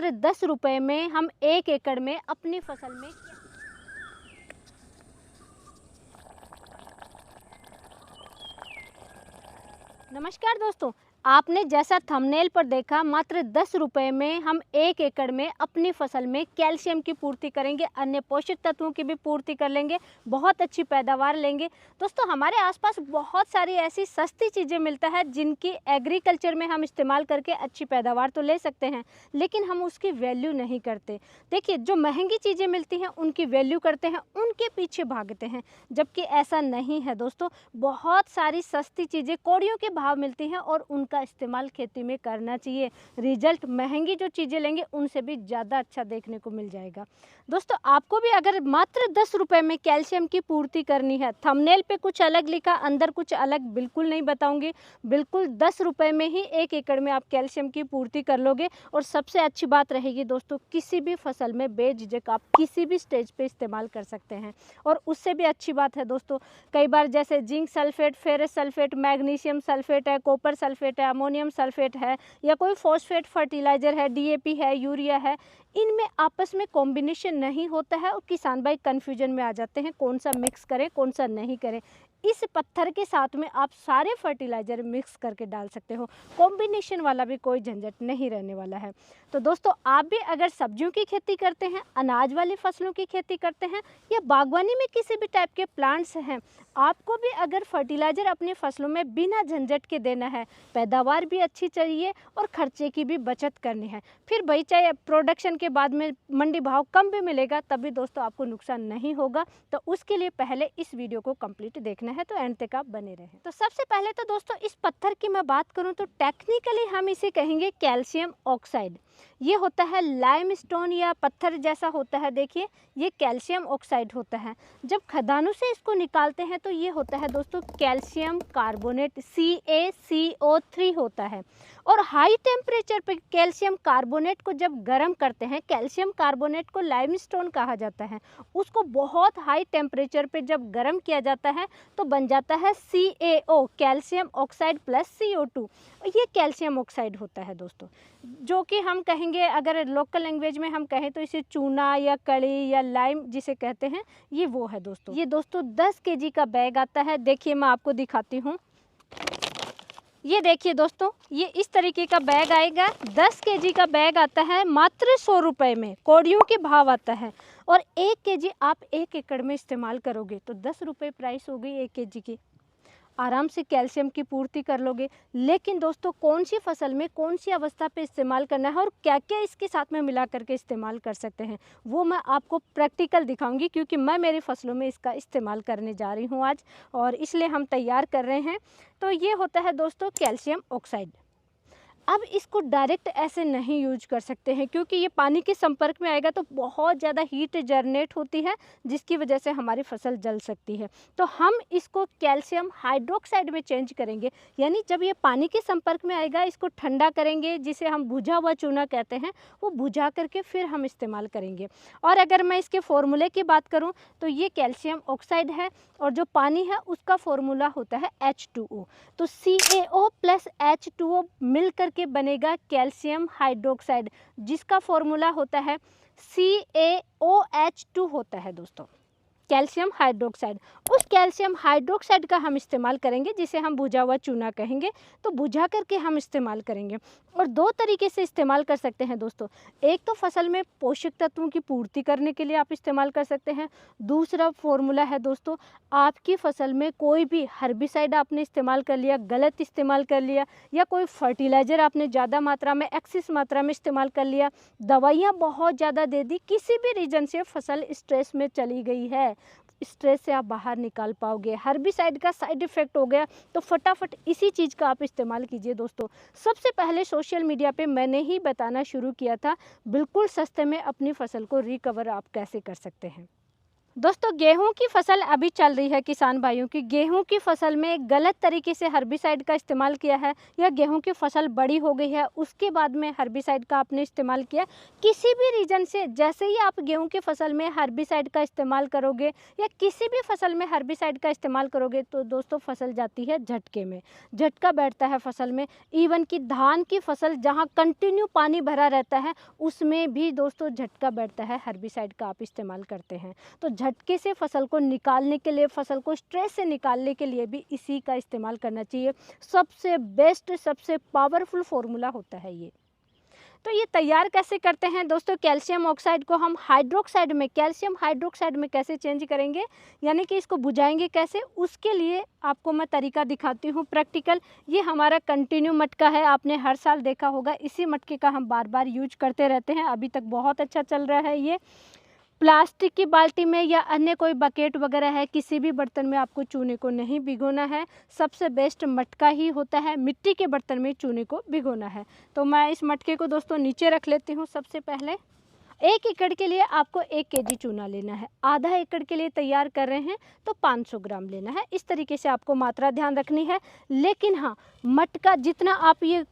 मात्र 10 रुपये में हम 1 एकड़ में अपनी फसल में नमस्कार दोस्तों, आपने जैसा थंबनेल पर देखा, मात्र 10 रुपये में हम 1 एकड़ में अपनी फसल में कैल्शियम की पूर्ति करेंगे, अन्य पोषक तत्वों की भी पूर्ति कर लेंगे, बहुत अच्छी पैदावार लेंगे। दोस्तों, हमारे आसपास बहुत सारी ऐसी सस्ती चीज़ें मिलता है जिनकी एग्रीकल्चर में हम इस्तेमाल करके अच्छी पैदावार तो ले सकते हैं, लेकिन हम उसकी वैल्यू नहीं करते। देखिए, जो महंगी चीज़ें मिलती हैं उनकी वैल्यू करते हैं, उनके पीछे भागते हैं, जबकि ऐसा नहीं है दोस्तों। बहुत सारी सस्ती चीज़ें कौड़ियों के भाव मिलती हैं और उनका इस्तेमाल खेती में करना चाहिए। रिजल्ट महंगी जो चीज़ें लेंगे उनसे भी ज़्यादा अच्छा देखने को मिल जाएगा। दोस्तों, आपको भी अगर मात्र 10 रुपये में कैल्शियम की पूर्ति करनी है, थंबनेल पे कुछ अलग लिखा, अंदर कुछ अलग, बिल्कुल नहीं बताऊंगी। बिल्कुल 10 रुपये में ही 1 एकड़ में आप कैल्शियम की पूर्ति कर लोगे। और सबसे अच्छी बात रहेगी दोस्तों, किसी भी फसल में बेझिझक आप किसी भी स्टेज पे इस्तेमाल कर सकते हैं। और उससे भी अच्छी बात है दोस्तों, कई बार जैसे zinc sulphate, ferrous sulphate, magnesium sulphate है, कॉपर सल्फेट है, अमोनियम सल्फेट है, या कोई फॉस्फेट फर्टिलाइजर है, डीएपी है, यूरिया है, इनमें आपस में कॉम्बिनेशन नहीं होता है और किसान भाई कन्फ्यूजन में आ जाते हैं, कौन सा मिक्स करें कौन सा नहीं करें। इस पत्थर के साथ में आप सारे फर्टिलाइज़र मिक्स करके डाल सकते हो, कॉम्बिनेशन वाला भी कोई झंझट नहीं रहने वाला है। तो दोस्तों, आप भी अगर सब्जियों की खेती करते हैं, अनाज वाली फसलों की खेती करते हैं, या बागवानी में किसी भी टाइप के प्लांट्स हैं, आपको भी अगर फर्टिलाइज़र अपनी फसलों में बिना झंझट के देना है, पैदावार भी अच्छी चाहिए और खर्चे की भी बचत करनी है, फिर भाई चाहे प्रोडक्शन के बाद में मंडी भाव कम भी मिलेगा तब भी दोस्तों आपको नुकसान नहीं होगा। तो उसके लिए पहले इस वीडियो को कंप्लीट देखना है, तो एंड तक आप बने रहें। तो सबसे पहले तो दोस्तों, इस पत्थर की मैं बात करूं तो टेक्निकली हम इसे कहेंगे कैल्शियम ऑक्साइड। ये होता है लाइमस्टोन या पत्थर जैसा होता है, देखिए ये कैल्शियम ऑक्साइड होता है। जब खदानों से इसको निकालते हैं तो ये होता है दोस्तों कैल्शियम कार्बोनेट, CaCO3 होता है। और हाई टेम्परेचर पे कैल्शियम कार्बोनेट को जब गर्म करते हैं, कैल्शियम कार्बोनेट को लाइमस्टोन कहा जाता है, उसको बहुत हाई टेम्परेचर पे जब गर्म किया जाता है तो बन जाता है CaO, calcium oxide plus CO2। ये कैल्शियम ऑक्साइड होता है दोस्तों, जो कि हम कहेंगे, अगर लोकल लैंग्वेज में हम कहें तो इसे चूना या कड़ी या लाइम जिसे कहते हैं, ये वो है दोस्तों। ये दोस्तों 10 kg का बैग आता है। देखिए, मैं आपको दिखाती हूँ। ये देखिए दोस्तों, ये इस तरीके का बैग आएगा। 10 kg का बैग आता है मात्र 100 रुपये में, कौड़ियों के भाव आता है। और 1 kg आप 1 एकड़ में इस्तेमाल करोगे तो 10 रुपये प्राइस हो गई 1 kg की, आराम से कैल्शियम की पूर्ति कर लोगे। लेकिन दोस्तों, कौन सी फसल में कौन सी अवस्था पे इस्तेमाल करना है और क्या क्या इसके साथ में मिला करके इस्तेमाल कर सकते हैं, वो मैं आपको प्रैक्टिकल दिखाऊंगी, क्योंकि मैं मेरी फसलों में इसका इस्तेमाल करने जा रही हूँ आज, और इसलिए हम तैयार कर रहे हैं। तो ये होता है दोस्तों कैल्शियम ऑक्साइड। अब इसको डायरेक्ट ऐसे नहीं यूज कर सकते हैं, क्योंकि ये पानी के संपर्क में आएगा तो बहुत ज़्यादा हीट जनरेट होती है, जिसकी वजह से हमारी फसल जल सकती है। तो हम इसको कैल्शियम हाइड्रोक्साइड में चेंज करेंगे, यानी जब ये पानी के संपर्क में आएगा इसको ठंडा करेंगे, जिसे हम भुजा हुआ चूना कहते हैं, वो भुजा करके फिर हम इस्तेमाल करेंगे। और अगर मैं इसके फॉर्मूले की बात करूँ तो ये कैल्शियम ऑक्साइड है, और जो पानी है उसका फॉर्मूला होता है H2O। तो CaO प्लस H2O मिल करके बनेगा कैल्शियम हाइड्रोक्साइड, जिसका फॉर्मूला होता है CaOH2 होता है दोस्तों, कैल्शियम हाइड्रोक्साइड। उस कैल्शियम हाइड्रोक्साइड का हम इस्तेमाल करेंगे, जिसे हम भुजा हुआ चूना कहेंगे। तो भुजा करके हम इस्तेमाल करेंगे, और दो तरीके से इस्तेमाल कर सकते हैं दोस्तों। एक तो फसल में पोषक तत्वों की पूर्ति करने के लिए आप इस्तेमाल कर सकते हैं। दूसरा फॉर्मूला है दोस्तों, आपकी फसल में कोई भी हर्बिसाइड आपने इस्तेमाल कर लिया, गलत इस्तेमाल कर लिया, या कोई फर्टिलाइज़र आपने ज़्यादा मात्रा में, एक्सिस मात्रा में इस्तेमाल कर लिया, दवाइयाँ बहुत ज़्यादा दे दी, किसी भी रीजन से फसल स्ट्रेस में चली गई है, स्ट्रेस से आप बाहर निकाल पाओगे, हर्बिसाइड का साइड इफ़ेक्ट हो गया, तो फटाफट इसी चीज़ का आप इस्तेमाल कीजिए दोस्तों। सबसे पहले सोशल मीडिया पे मैंने ही बताना शुरू किया था, बिल्कुल सस्ते में अपनी फसल को रिकवर आप कैसे कर सकते हैं। दोस्तों गेहूं की फसल अभी चल रही है किसान भाइयों की। गेहूं की फसल में गलत तरीके से हर्बिसाइड का इस्तेमाल किया है या गेहूं की फसल बड़ी हो गई है उसके बाद में हर्बिसाइड का आपने इस्तेमाल किया, किसी भी रीजन से जैसे ही आप गेहूं की फसल में हर्बिसाइड का इस्तेमाल करोगे या किसी भी फसल में हर्बिसाइड का इस्तेमाल करोगे तो दोस्तों फसल जाती है झटके में, झटका बैठता है फसल में। इवन कि धान की फसल जहाँ कंटिन्यू पानी भरा रहता है उसमें भी दोस्तों झटका बैठता है हर्बिसाइड का आप इस्तेमाल करते हैं। तो झटके से फसल को निकालने के लिए, फसल को स्ट्रेस से निकालने के लिए भी इसी का इस्तेमाल करना चाहिए। सबसे बेस्ट, सबसे पावरफुल फॉर्मूला होता है ये। तो ये तैयार कैसे करते हैं दोस्तों? कैल्शियम ऑक्साइड को हम हाइड्रोक्साइड में, कैल्शियम हाइड्रोक्साइड में कैसे चेंज करेंगे, यानी कि इसको बुझाएंगे कैसे, उसके लिए आपको मैं तरीका दिखाती हूँ प्रैक्टिकल। ये हमारा कंटिन्यू मटका है, आपने हर साल देखा होगा, इसी मटके का हम बार बार यूज करते रहते हैं। अभी तक बहुत अच्छा चल रहा है ये। प्लास्टिक की बाल्टी में या अन्य कोई बकेट वगैरह है, किसी भी बर्तन में आपको चूने को नहीं भिगोना है। सबसे बेस्ट मटका ही होता है, मिट्टी के बर्तन में चूने को भिगोना है। तो मैं इस मटके को दोस्तों नीचे रख लेती हूँ। सबसे पहले 1 एकड़ के लिए आपको 1 केजी चूना लेना है। आधा एकड़ के लिए तैयार कर रहे हैं तो 500 ग्राम लेना है। इस तरीके से आपको मात्रा ध्यान रखनी है। लेकिन हाँ, मटका जितना आप ये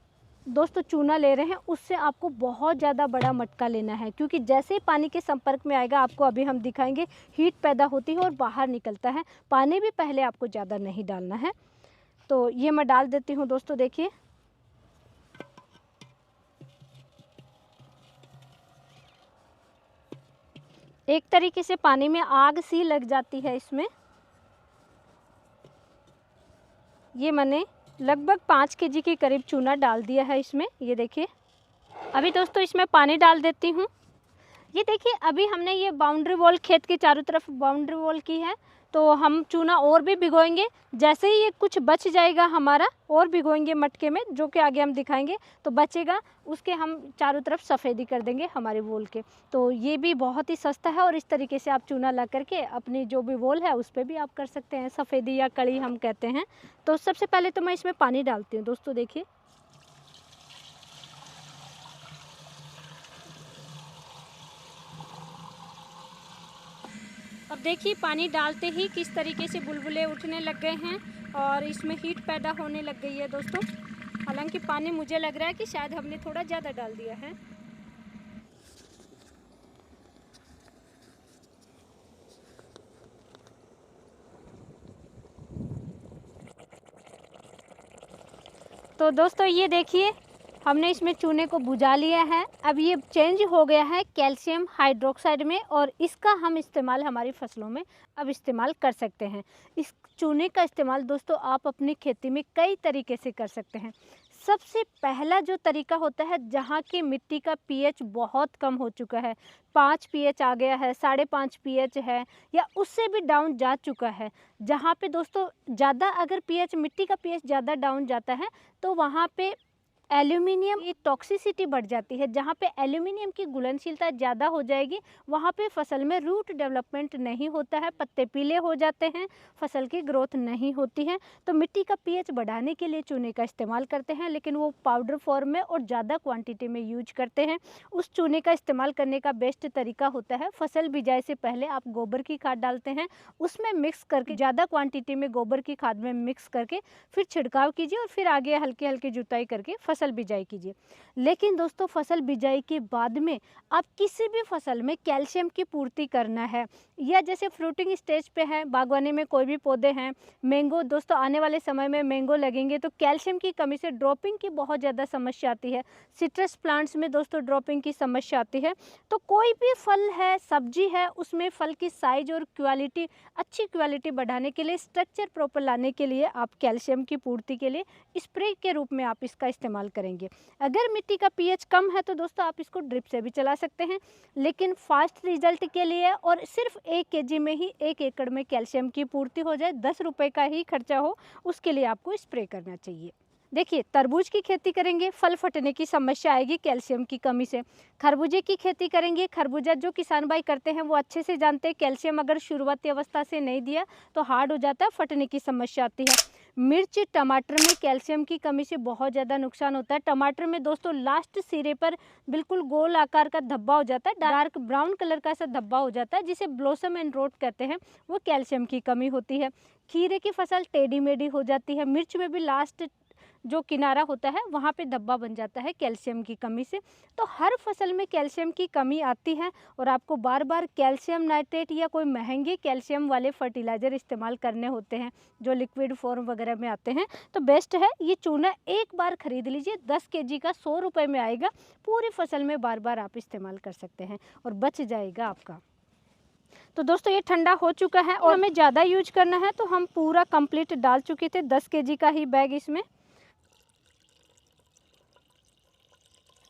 दोस्तों चूना ले रहे हैं उससे आपको बहुत ज़्यादा बड़ा मटका लेना है, क्योंकि जैसे ही पानी के संपर्क में आएगा, आपको अभी हम दिखाएंगे, हीट पैदा होती है और बाहर निकलता है। पानी भी पहले आपको ज़्यादा नहीं डालना है। तो ये मैं डाल देती हूँ दोस्तों, देखिए। एक तरीके से पानी में आग सी लग जाती है इसमें। ये मैंने लगभग 5 केजी के करीब चूना डाल दिया है इसमें, ये देखिए। अभी दोस्तों इसमें पानी डाल देती हूँ। ये देखिए, अभी हमने ये बाउंड्री वॉल, खेत के चारों तरफ बाउंड्री वॉल की है, तो हम चूना और भी भिगोएंगे। जैसे ही ये कुछ बच जाएगा हमारा, और भिगोएंगे मटके में, जो कि आगे हम दिखाएंगे, तो बचेगा उसके हम चारों तरफ सफ़ेदी कर देंगे हमारे वॉल के। तो ये भी बहुत ही सस्ता है और इस तरीके से आप चूना ला करके अपनी जो भी वॉल है उस पर भी आप कर सकते हैं, सफ़ेदी या कड़ी हम कहते हैं। तो सबसे पहले तो मैं इसमें पानी डालती हूँ दोस्तों, देखिए। अब देखिए पानी डालते ही किस तरीके से बुलबुले उठने लग गए हैं और इसमें हीट पैदा होने लग गई है दोस्तों। हालांकि पानी मुझे लग रहा है कि शायद हमने थोड़ा ज़्यादा डाल दिया है। तो दोस्तों ये देखिए, हमने इसमें चूने को बुझा लिया है। अब ये चेंज हो गया है कैल्शियम हाइड्रोक्साइड में और इसका हम इस्तेमाल हमारी फसलों में अब इस्तेमाल कर सकते हैं। इस चूने का इस्तेमाल दोस्तों आप अपनी खेती में कई तरीके से कर सकते हैं। सबसे पहला जो तरीका होता है, जहाँ की मिट्टी का पीएच बहुत कम हो चुका है, 5 पीएच आ गया है, 5.5 पीएच है या उससे भी डाउन जा चुका है, जहाँ पे दोस्तों ज़्यादा अगर पीएच, मिट्टी का पीएच ज़्यादा डाउन जाता है तो वहाँ पे एल्यूमिनियम की टॉक्सिसिटी बढ़ जाती है। जहाँ पे एल्यूमिनियम की घुलनशीलता ज़्यादा हो जाएगी वहाँ पे फसल में रूट डेवलपमेंट नहीं होता है, पत्ते पीले हो जाते हैं, फसल की ग्रोथ नहीं होती है। तो मिट्टी का पीएच बढ़ाने के लिए चूने का इस्तेमाल करते हैं, लेकिन वो पाउडर फॉर्म में और ज़्यादा क्वांटिटी में यूज करते हैं। उस चूने का इस्तेमाल करने का बेस्ट तरीका होता है, फसल बिजाई से पहले आप गोबर की खाद डालते हैं, उसमें मिक्स करके, ज़्यादा क्वान्टिटी में गोबर की खाद में मिक्स करके फिर छिड़काव कीजिए और फिर आगे हल्की हल्की जुताई करके फसल बिजाई कीजिए। लेकिन दोस्तों फसल बिजाई के बाद में आप किसी भी फसल में कैल्शियम की पूर्ति करना है, या जैसे फ्रूटिंग स्टेज पे है, बागवानी में कोई भी पौधे हैं, मैंगो दोस्तों आने वाले समय में मैंगो लगेंगे तो कैल्शियम की कमी से ड्रॉपिंग की बहुत ज़्यादा समस्या आती है। सिट्रस प्लांट्स में दोस्तों ड्रॉपिंग की समस्या आती है। तो कोई भी फल है, सब्जी है, उसमें फल की साइज और क्वालिटी, अच्छी क्वालिटी बढ़ाने के लिए, स्ट्रक्चर प्रॉपर लाने के लिए आप कैल्शियम की पूर्ति के लिए स्प्रे के रूप में आप इसका इस्तेमाल करेंगे। अगर मिट्टी का पीएच कम है तो दोस्तों आप इसको ड्रिप से भी चला सकते हैं, लेकिन फास्ट रिजल्ट के लिए और सिर्फ 1 केजी में ही 1 एकड़ में कैल्शियम की पूर्ति हो जाए, 10 रुपये का ही खर्चा हो, उसके लिए आपको स्प्रे करना चाहिए। देखिए तरबूज की खेती करेंगे, फल फटने की समस्या आएगी कैल्शियम की कमी से। खरबूजे की खेती करेंगे, खरबूजा जो किसान भाई करते हैं वो अच्छे से जानते हैं, कैल्शियम अगर शुरुआती अवस्था से नहीं दिया तो हार्ड हो जाता है, फटने की समस्या आती है। मिर्च टमाटर में कैल्शियम की कमी से बहुत ज़्यादा नुकसान होता है। टमाटर में दोस्तों लास्ट सिरे पर बिल्कुल गोल आकार का धब्बा हो जाता है, डार्क ब्राउन कलर का ऐसा धब्बा हो जाता है जिसे ब्लॉसम एंड रोट कहते हैं, वो कैल्शियम की कमी होती है। खीरे की फसल टेढ़ी मेढ़ी हो जाती है। मिर्च में भी लास्ट जो किनारा होता है वहाँ पे धब्बा बन जाता है कैल्शियम की कमी से। तो हर फसल में कैल्शियम की कमी आती है और आपको बार बार कैल्शियम नाइट्रेट या कोई महंगे कैल्शियम वाले फर्टिलाइज़र इस्तेमाल करने होते हैं जो लिक्विड फॉर्म वगैरह में आते हैं। तो बेस्ट है ये चूना एक बार ख़रीद लीजिए, 10 kg का 100 रुपये में आएगा। पूरी फसल में बार बार आप इस्तेमाल कर सकते हैं और बच जाएगा आपका। तो दोस्तों ये ठंडा हो चुका है और हमें ज़्यादा यूज करना है तो हम पूरा कंप्लीट डाल चुके थे, 10 kg का ही बैग इसमें।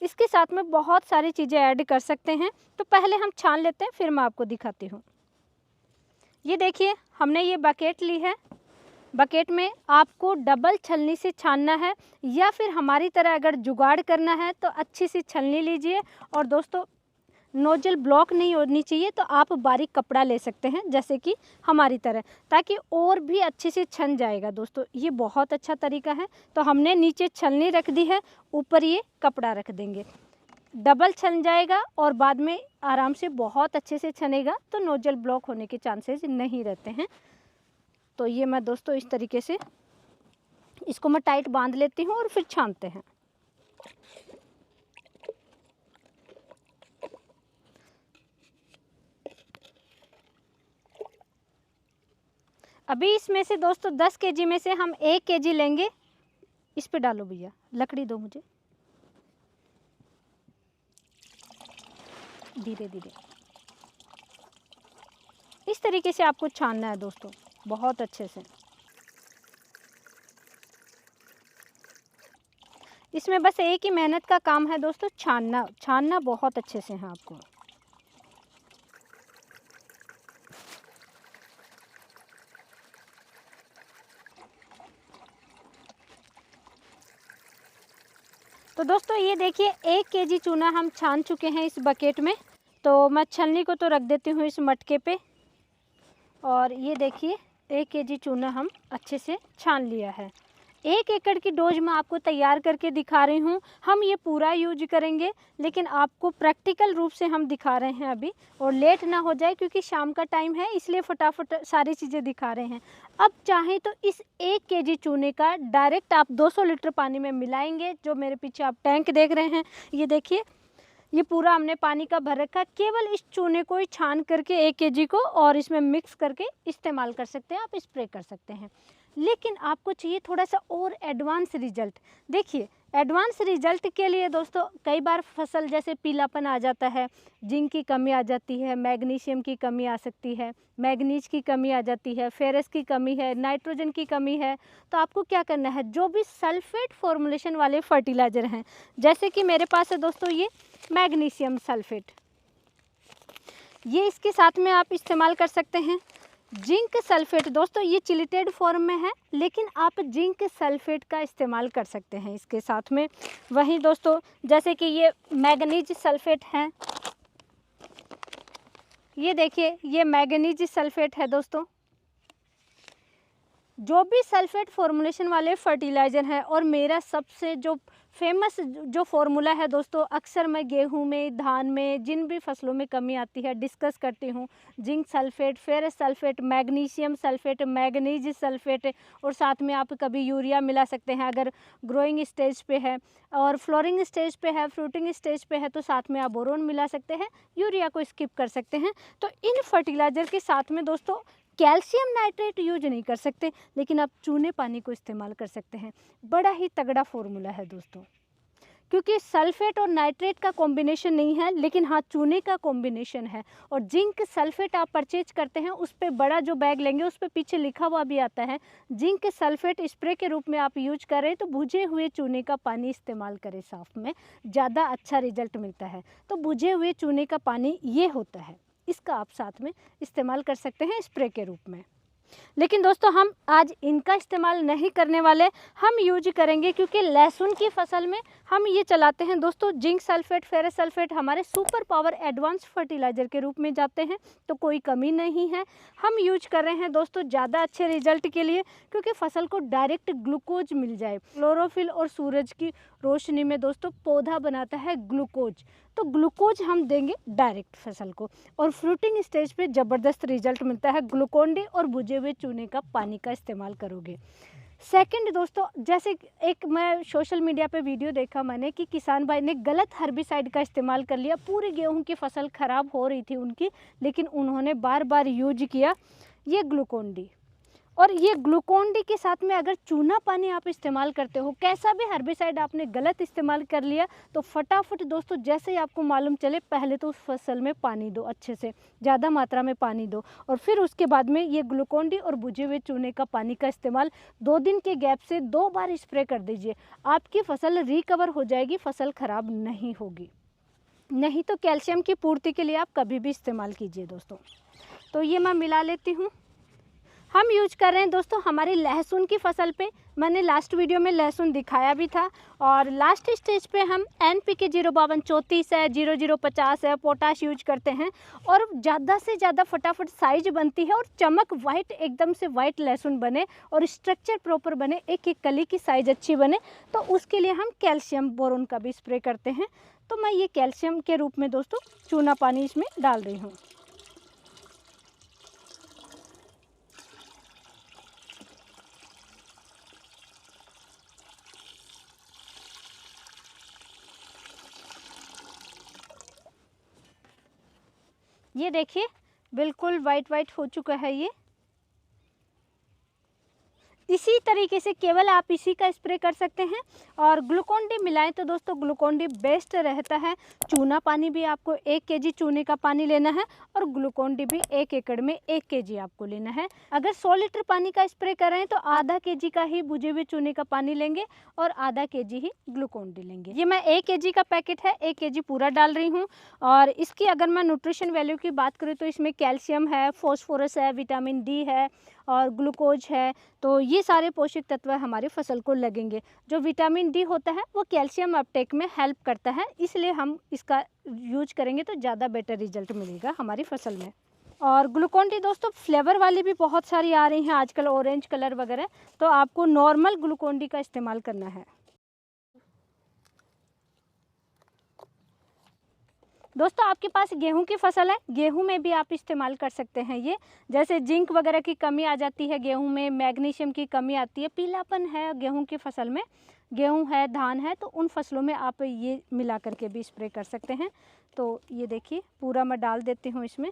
इसके साथ में बहुत सारी चीज़ें ऐड कर सकते हैं, तो पहले हम छान लेते हैं फिर मैं आपको दिखाती हूँ। ये देखिए हमने ये बकेट ली है। बकेट में आपको डबल छलनी से छानना है या फिर हमारी तरह अगर जुगाड़ करना है तो अच्छी सी छलनी लीजिए। और दोस्तों नोजल ब्लॉक नहीं होनी चाहिए, तो आप बारीक कपड़ा ले सकते हैं जैसे कि हमारी तरह, ताकि और भी अच्छे से छन जाएगा। दोस्तों ये बहुत अच्छा तरीका है। तो हमने नीचे छलनी रख दी है, ऊपर ये कपड़ा रख देंगे, डबल छन जाएगा और बाद में आराम से बहुत अच्छे से छनेगा, तो नोजल ब्लॉक होने के चांसेस नहीं रहते हैं। तो ये मैं दोस्तों इस तरीके से इसको मैं टाइट बांध लेती हूँ और फिर छानते हैं। अभी इसमें से दोस्तों 10 kg में से हम 1 kg लेंगे। इस पे डालो भैया, लकड़ी दो मुझे, धीरे धीरे। इस तरीके से आपको छानना है दोस्तों, बहुत अच्छे से। इसमें बस एक ही मेहनत का काम है दोस्तों, छानना। छानना बहुत अच्छे से है आपको। तो दोस्तों ये देखिए 1 kg चूना हम छान चुके हैं इस बकेट में। तो मैं छलनी को तो रख देती हूँ इस मटके पे। और ये देखिए 1 kg चूना हम अच्छे से छान लिया है। 1 एकड़ की डोज मैं आपको तैयार करके दिखा रही हूँ। हम ये पूरा यूज करेंगे, लेकिन आपको प्रैक्टिकल रूप से हम दिखा रहे हैं अभी, और लेट ना हो जाए क्योंकि शाम का टाइम है, इसलिए फटाफट सारी चीज़ें दिखा रहे हैं। अब चाहें तो इस 1 kg चूने का डायरेक्ट आप 200 लीटर पानी में मिलाएंगे। जो मेरे पीछे आप टैंक देख रहे हैं, ये देखिए ये पूरा हमने पानी का भर रखा है। केवल इस चूने को ही छान करके 1 kg को और इसमें मिक्स करके इस्तेमाल कर सकते हैं, आप स्प्रे कर सकते हैं। लेकिन आपको चाहिए थोड़ा सा और एडवांस रिजल्ट। देखिए एडवांस रिजल्ट के लिए दोस्तों कई बार फसल जैसे पीलापन आ जाता है, जिंक की कमी आ जाती है, मैग्नीशियम की कमी आ सकती है, मैग्नीज की कमी आ जाती है, फेरस की कमी है, नाइट्रोजन की कमी है। तो आपको क्या करना है, जो भी सल्फेट फॉर्मुलेशन वाले फर्टिलाइज़र हैं, जैसे कि मेरे पास है दोस्तों ये मैग्नीशियम सल्फेट, ये इसके साथ में आप इस्तेमाल कर सकते हैं। जिंक सल्फेट दोस्तों ये चिलिटेड फॉर्म में है, लेकिन आप जिंक सल्फेट का इस्तेमाल कर सकते हैं इसके साथ में। वहीं दोस्तों जैसे कि ये मैग्नीज सल्फेट है, ये देखिए ये मैग्नीज सल्फेट है दोस्तों। जो भी सल्फेट फॉर्मुलेशन वाले फर्टिलाइज़र हैं, और मेरा सबसे जो फेमस जो फार्मूला है दोस्तों, अक्सर मैं गेहूं में, धान में, जिन भी फसलों में कमी आती है डिस्कस करती हूँ। Zinc sulphate, ferrous sulphate, magnesium sulphate, manganese sulphate, और साथ में आप कभी यूरिया मिला सकते हैं अगर ग्रोइंग स्टेज पे है, और फ्लोरिंग स्टेज पे है, फ्रूटिंग स्टेज पे है तो साथ में आप बोरोन मिला सकते हैं, यूरिया को स्किप कर सकते हैं। तो इन फर्टिलाइज़र के साथ में दोस्तों कैल्शियम नाइट्रेट यूज नहीं कर सकते, लेकिन आप चूने पानी को इस्तेमाल कर सकते हैं। बड़ा ही तगड़ा फॉर्मूला है दोस्तों, क्योंकि सल्फेट और नाइट्रेट का कॉम्बिनेशन नहीं है, लेकिन हाँ चूने का कॉम्बिनेशन है। और जिंक सल्फेट आप परचेज करते हैं, उस पर बड़ा जो बैग लेंगे उस पर पीछे लिखा हुआ भी आता है जिंक सल्फेट स्प्रे के रूप में आप यूज करें तो भुजे हुए चूने का पानी इस्तेमाल करें, साफ में ज़्यादा अच्छा रिजल्ट मिलता है। तो भुजे हुए चूने का पानी ये होता है, इसका आप साथ में इस्तेमाल कर सकते हैं स्प्रे के रूप में। लेकिन दोस्तों हम आज इनका इस्तेमाल नहीं करने वाले, हम यूज करेंगे क्योंकि लहसुन की फसल में हम ये चलाते हैं दोस्तों। जिंक सल्फेट, फेरस सल्फेट हमारे सुपर पावर एडवांस फर्टिलाइज़र के रूप में जाते हैं, तो कोई कमी नहीं है। हम यूज कर रहे हैं दोस्तों ज़्यादा अच्छे रिजल्ट के लिए, क्योंकि फसल को डायरेक्ट ग्लूकोज मिल जाए। क्लोरोफिल और सूरज की रोशनी में दोस्तों पौधा बनाता है ग्लूकोज, तो ग्लूकोज हम देंगे डायरेक्ट फसल को, और फ्रूटिंग स्टेज पे ज़बरदस्त रिजल्ट मिलता है। ग्लूकोन डी और भुजे हुए चूने का पानी का इस्तेमाल करोगे। सेकंड दोस्तों, जैसे एक मैं सोशल मीडिया पे वीडियो देखा मैंने कि किसान भाई ने गलत हर्बिसाइड का इस्तेमाल कर लिया, पूरी गेहूं की फसल ख़राब हो रही थी उनकी, लेकिन उन्होंने बार बार यूज किया ये ग्लूकोन डी। और ये ग्लूकोन डी के साथ में अगर चूना पानी आप इस्तेमाल करते हो, कैसा भी हर्बिसाइड आपने गलत इस्तेमाल कर लिया, तो फटाफट दोस्तों जैसे ही आपको मालूम चले, पहले तो उस फसल में पानी दो, अच्छे से ज़्यादा मात्रा में पानी दो, और फिर उसके बाद में ये ग्लूकोन डी और भुजे हुए चूने का पानी का इस्तेमाल 2 दिन के गैप से 2 बार स्प्रे कर दीजिए। आपकी फसल रिकवर हो जाएगी, फसल ख़राब नहीं होगी। नहीं तो कैल्शियम की पूर्ति के लिए आप कभी भी इस्तेमाल कीजिए दोस्तों। तो ये मैं मिला लेती हूँ। हम यूज कर रहे हैं दोस्तों हमारी लहसुन की फसल पे, मैंने लास्ट वीडियो में लहसुन दिखाया भी था। और लास्ट स्टेज पे हम NPK 05234 है, 0050 है, पोटाश यूज करते हैं, और ज़्यादा से ज़्यादा फटाफट साइज बनती है और चमक वाइट, एकदम से वाइट लहसुन बने और स्ट्रक्चर प्रॉपर बने, एक एक कली की साइज अच्छी बने, तो उसके लिए हम कैल्शियम बोरोन का भी स्प्रे करते हैं। तो मैं ये कैल्शियम के रूप में दोस्तों चूना पानी इसमें डाल रही हूँ। ये देखिए बिल्कुल वाइट वाइट हो चुका है ये। इसी तरीके से केवल आप इसी का स्प्रे कर सकते हैं। और ग्लूकोन डी मिलाएं तो दोस्तों ग्लूकोन डी बेस्ट रहता है। चूना पानी भी आपको 1 केजी चूने का पानी लेना है, और ग्लूकोन डी भी 1 एकड़ में 1 केजी आपको लेना है। अगर 100 लीटर पानी का स्प्रे कर रहे हैं तो आधा केजी का ही भुजे हुए चूने का पानी लेंगे और आधा केजी ही ग्लूकोन डी लेंगे। ये मैं 1 केजी का पैकेट है, 1 केजी पूरा डाल रही हूँ। और इसकी अगर मैं न्यूट्रिशन वैल्यू की बात करूँ तो इसमें कैल्शियम है, फॉस्फोरस है, विटामिन डी है और ग्लूकोज है। तो ये सारे पोषक तत्व हमारी फसल को लगेंगे। जो विटामिन डी होता है वो कैल्शियम अपटेक में हेल्प करता है, इसलिए हम इसका यूज करेंगे तो ज़्यादा बेटर रिजल्ट मिलेगा हमारी फसल में। और ग्लूकोन डी दोस्तों फ्लेवर वाली भी बहुत सारी आ रही हैं आजकल, ऑरेंज कलर वगैरह, तो आपको नॉर्मल ग्लूकोन डी का इस्तेमाल करना है। दोस्तों आपके पास गेहूं की फसल है, गेहूं में भी आप इस्तेमाल कर सकते हैं ये। जैसे जिंक वगैरह की कमी आ जाती है गेहूं में, मैग्नीशियम की कमी आती है, पीलापन है गेहूं की फसल में, गेहूं है, धान है, तो उन फसलों में आप ये मिला करके भी स्प्रे कर सकते हैं। तो ये देखिए पूरा मैं डाल देती हूँ इसमें।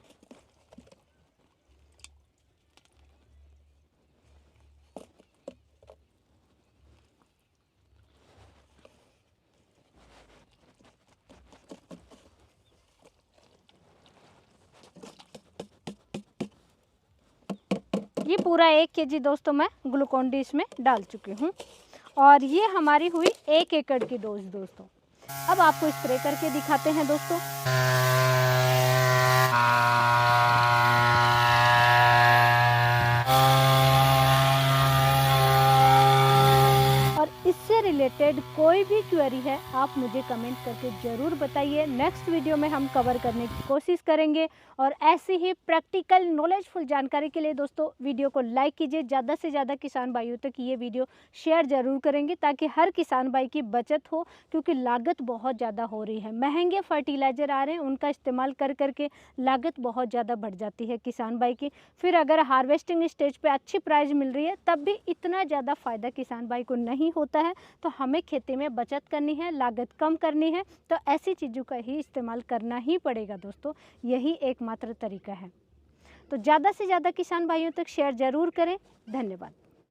ये पूरा 1 केजी दोस्तों मैं ग्लूकोन डी इसमें डाल चुकी हूँ। और ये हमारी हुई 1 एकड़ की डोज दोस्तों। अब आपको स्प्रे करके दिखाते हैं दोस्तों। और इससे रिलेटेड कोई भी क्वेरी है आप मुझे कमेंट करके ज़रूर बताइए। नेक्स्ट वीडियो में हम कवर करने की कोशिश करेंगे। और ऐसी ही प्रैक्टिकल नॉलेजफुल जानकारी के लिए दोस्तों वीडियो को लाइक कीजिए, ज़्यादा से ज़्यादा किसान भाइयों तक ये वीडियो शेयर ज़रूर करेंगे ताकि हर किसान भाई की बचत हो, क्योंकि लागत बहुत ज़्यादा हो रही है। महंगे फर्टिलाइज़र आ रहे हैं, उनका इस्तेमाल कर करके लागत बहुत ज़्यादा बढ़ जाती है किसान भाई की। फिर अगर हार्वेस्टिंग स्टेज पे अच्छी प्राइस मिल रही है तब भी इतना ज़्यादा फ़ायदा किसान भाई को नहीं होता है। तो हमें खेती में बचत करनी है, लागत कम करनी है, तो ऐसी चीज़ों का ही इस्तेमाल करना ही पड़ेगा दोस्तों। यही एकमात्र तरीका है। तो ज़्यादा से ज़्यादा किसान भाइयों तक शेयर ज़रूर करें। धन्यवाद।